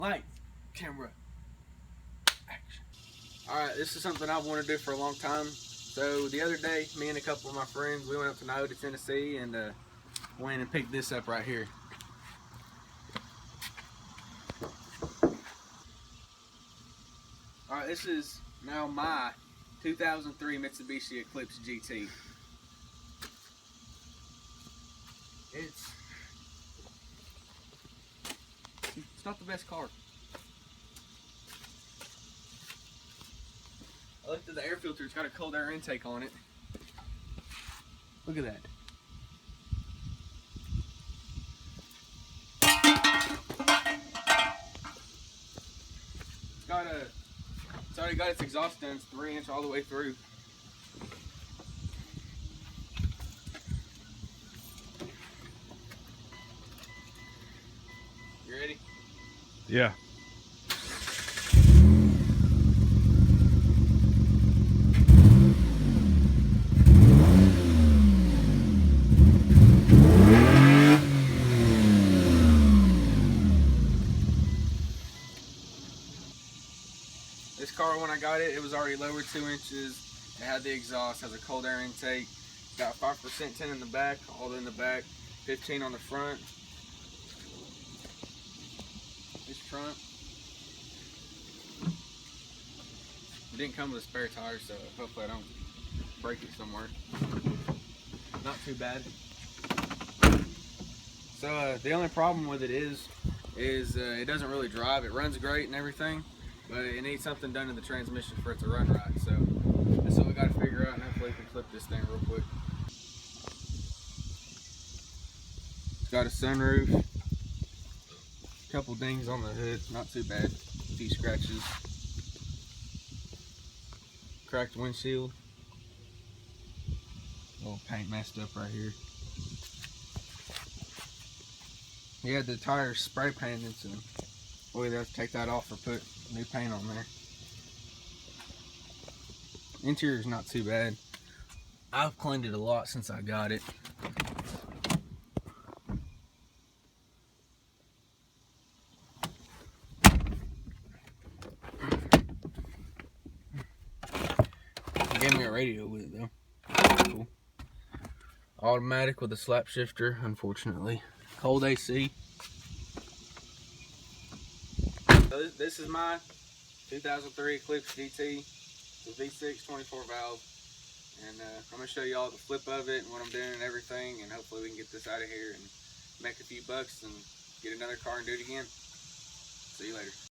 Light, camera, action. Alright, this is something I've wanted to do for a long time. So the other day, me and a couple of my friends, we went up to Nioda, Tennessee, and went and picked this up right here. Alright, this is now my 2003 Mitsubishi Eclipse GT. It's not the best car. I looked at the air filter, it's got a cold air intake on it. Look at that. It's already got its exhaust done, it's 3-inch all the way through. You ready? Yeah. This car, when I got it, it was already lowered 2 inches. It had the exhaust, has a cold air intake. Got 5% tint in the back, all in the back, 15 on the front. This trunk. It didn't come with a spare tire, so hopefully I don't break it somewhere. Not too bad. So the only problem with it is it doesn't really drive. It runs great and everything, but it needs something done to the transmission for it to run right. So that's what we got to figure out, and hopefully we can flip this thing real quick. It's got a sunroof, a couple dings on the hood, not too bad, a few scratches, cracked windshield, a little paint messed up right here. He had the tires spray painted, so we'll either have to take that off or put new paint on there. Interior's not too bad. I've cleaned it a lot since I got it. He gave me a radio with it though. Cool. Automatic with a slap shifter, unfortunately. Cold AC. So this is my 2003 Eclipse GT, the V6 24 valve, and I'm going to show you all the flip of it and what I'm doing and everything, and hopefully we can get this out of here and make a few bucks and get another car and do it again. See you later.